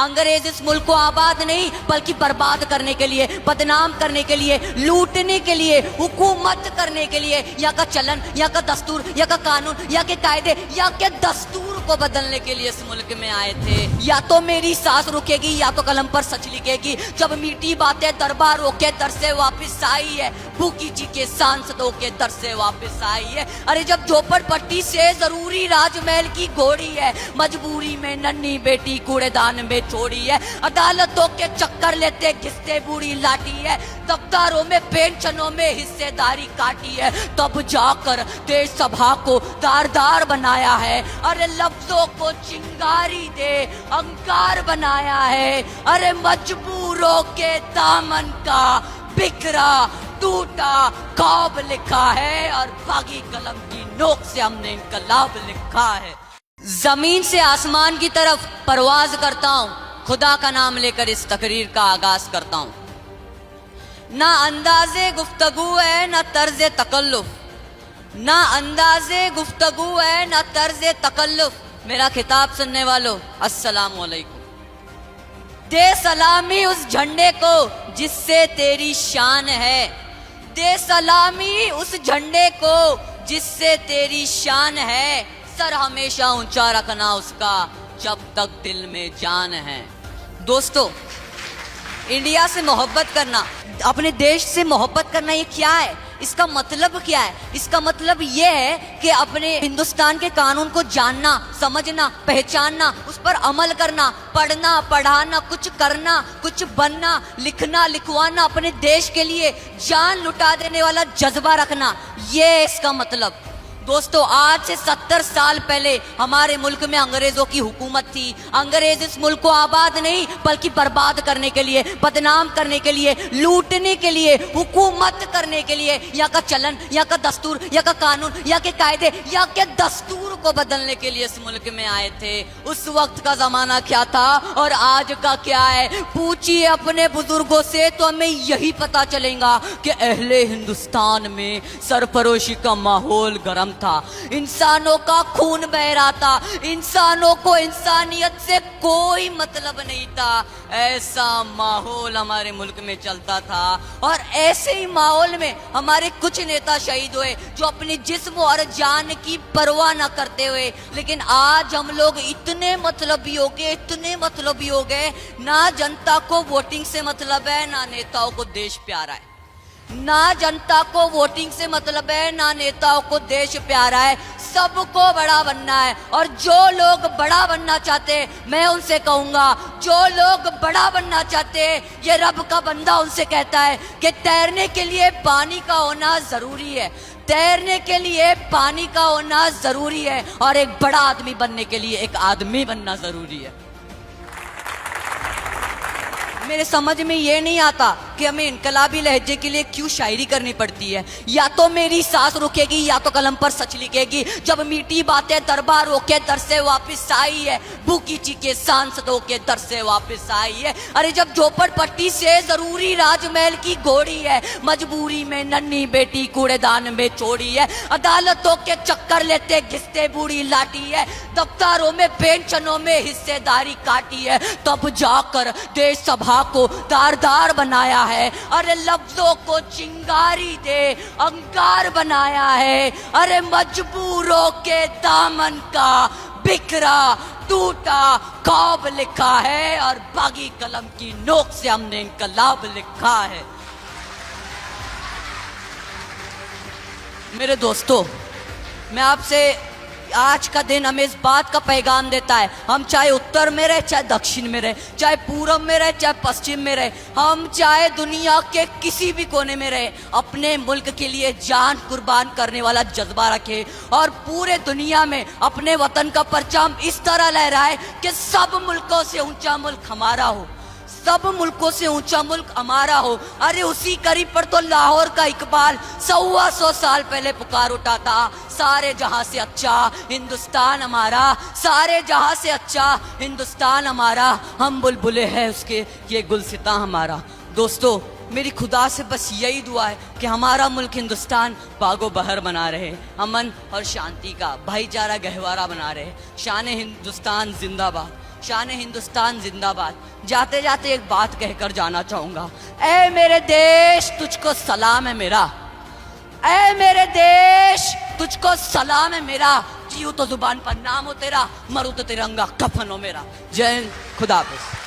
अंग्रेज इस मुल्क को आबाद नहीं बल्कि बर्बाद करने के लिए, बदनाम करने के लिए, लूटने के लिए, हुकूमत करने के लिए, यहाँ का चलन, यहाँ का दस्तूर, यहाँ का कानून, यहाँ के कायदे, यहाँ के दस्तूर को बदलने के लिए इस मुल्क में आए थे। या तो मेरी सांस रुकेगी या तो कलम पर सच लिखेगी। जब मीठी बातें दरबार होके दर से वापस आई है, भूखी जी के सांसदों के दर से वापस आई है। अरे जब झोपड़पट्टी से जरूरी राजमहल की घोड़ी है, मजबूरी में नन्ही बेटी कूड़ेदान में छोड़ी है। अदालतों के चक्कर लेते घिसते बूढ़ी लाठी है, दफ्तारों में पेंशनों में हिस्सेदारी काटी है, तब जाकर देश सभा को दारदार बनाया है। अरे लफ्जों को चिंगारी दे अंकार बनाया है। अरे मजबूरों के दामन का बिखरा टूटा ख्वाब लिखा है और बागी कलम की नोक से हमने इनकलाब लिखा है। जमीन से आसमान की तरफ परवाज करता हूँ, खुदा का नाम लेकर इस तकरीर का आगाज करता हूँ। ना अंदाजे गुफ्तगू है ना तर्ज तकल्लुफ, ना अंदाजे गुफ्तगू है ना तर्ज तकल्लुफ। मेरा खिताब सुनने वालों अस्सलाम वालेकुम। दे सलामी उस झंडे को जिससे तेरी शान है, दे सलामी उस झंडे को जिससे तेरी शान है। सर हमेशा ऊंचा रखना उसका जब तक दिल में जान है। दोस्तों, इंडिया से मोहब्बत करना, अपने देश से मोहब्बत करना, ये क्या है? इसका मतलब क्या है? इसका मतलब ये है कि अपने हिंदुस्तान के कानून को जानना, समझना, पहचानना, उस पर अमल करना, पढ़ना, पढ़ाना, कुछ करना, कुछ बनना, लिखना, लिखवाना, अपने देश के लिए जान लुटा देने वाला जज्बा रखना, ये है इसका मतलब। दोस्तों, आज से 70 साल पहले हमारे मुल्क में अंग्रेजों की हुकूमत थी। अंग्रेज इस मुल्क को आबाद नहीं बल्कि बर्बाद करने के लिए, बदनाम करने के लिए, लूटने के लिए, हुकूमत करने के लिए, यहाँ का चलन, यहाँ का दस्तूर, यहाँ का कानून, यहाँ के कायदे, यहाँ के दस्तूर को बदलने के लिए इस मुल्क में आए थे। उस वक्त का जमाना क्या था और आज का क्या है, पूछिए अपने बुजुर्गों से तो हमें यही पता चलेगा कि अहले हिंदुस्तान में सरफरोशी का माहौल गर्म था, इंसानों का खून बह रहा था, इंसानों को इंसानियत से कोई मतलब नहीं था। ऐसा माहौल हमारे मुल्क में चलता था और ऐसे ही माहौल में हमारे कुछ नेता शहीद हुए जो अपने जिस्म और जान की परवाह न करते हुए। लेकिन आज हम लोग इतने मतलबी हो गए, इतने मतलबी हो गए, ना जनता को वोटिंग से मतलब है, ना नेताओं को देश प्यारा है। ना जनता को वोटिंग से मतलब है, ना नेताओं को देश प्यारा है। सबको बड़ा बनना है और जो लोग बड़ा बनना चाहते, मैं उनसे कहूंगा, जो लोग बड़ा बनना चाहते, ये रब का बंदा उनसे कहता है कि तैरने के लिए पानी का होना जरूरी है, तैरने के लिए पानी का होना जरूरी है और एक बड़ा आदमी बनने के लिए एक आदमी बनना जरूरी है। मेरे समझ में ये नहीं आता कि हमें इनकलाबी लहजे के लिए क्यों शायरी करनी पड़ती है। या तो मेरी सांस रुकेगी या तो कलम पर सच लिखेगी। जब मीठी बातें दरबार होके दर से वापस आई है, भूखी जी के सांसदों के दर से वापस आई है। अरे जब झोपड़पट्टी से जरूरी राजमहल की घोड़ी है, मजबूरी में नन्ही बेटी कूड़ेदान में छोड़ी है। अदालतों के चक्कर लेते घिसते बूढ़ी लाठी है, दफ्तारों में पेंशनों में हिस्सेदारी काटी है, तब जाकर देश सभा को दारदार बनाया है। अरे लफ्जों को चिंगारी दे अंकार बनाया है। अरे मजबूरों के दामन का बिखरा टूटा ख्वाब लिखा है और बागी कलम की नोक से हमने इनकलाब लिखा है। मेरे दोस्तों, मैं आपसे आज का दिन हमें इस बात का पैगाम देता है, हम चाहे उत्तर में रहे, चाहे दक्षिण में रहे, चाहे पूरब में रहे, चाहे पश्चिम में रहे, हम चाहे दुनिया के किसी भी कोने में रहे, अपने मुल्क के लिए जान कुर्बान करने वाला जज्बा रखे और पूरे दुनिया में अपने वतन का परचम इस तरह लहराए कि सब मुल्कों से ऊंचा मुल्क हमारा हो, सब मुल्कों से ऊंचा मुल्क हमारा हो। अरे उसी करीब पर तो लाहौर का इकबाल 125 साल पहले पुकार उठा था, सारे जहां से अच्छा हिंदुस्तान हमारा, सारे जहां से अच्छा हिंदुस्तान हमारा, हम बुलबुले हैं उसके, ये गुलसिता हमारा। दोस्तों, मेरी खुदा से बस यही दुआ है कि हमारा मुल्क हिंदुस्तान बागो बहर बना रहे, अमन और शांति का भाईचारा गहवारा बना रहे। शान हिंदुस्तान जिंदाबाद, शान हिंदुस्तान जिंदाबाद। जाते जाते एक बात कहकर जाना चाहूंगा, ऐ मेरे देश तुझको सलाम है मेरा, ऐ मेरे देश तुझको सलाम है मेरा। जीऊं तो जुबान पर नाम हो तेरा, मरूं तो तिरंगा कफन हो मेरा। जय हिंद, खुदा हाफिज।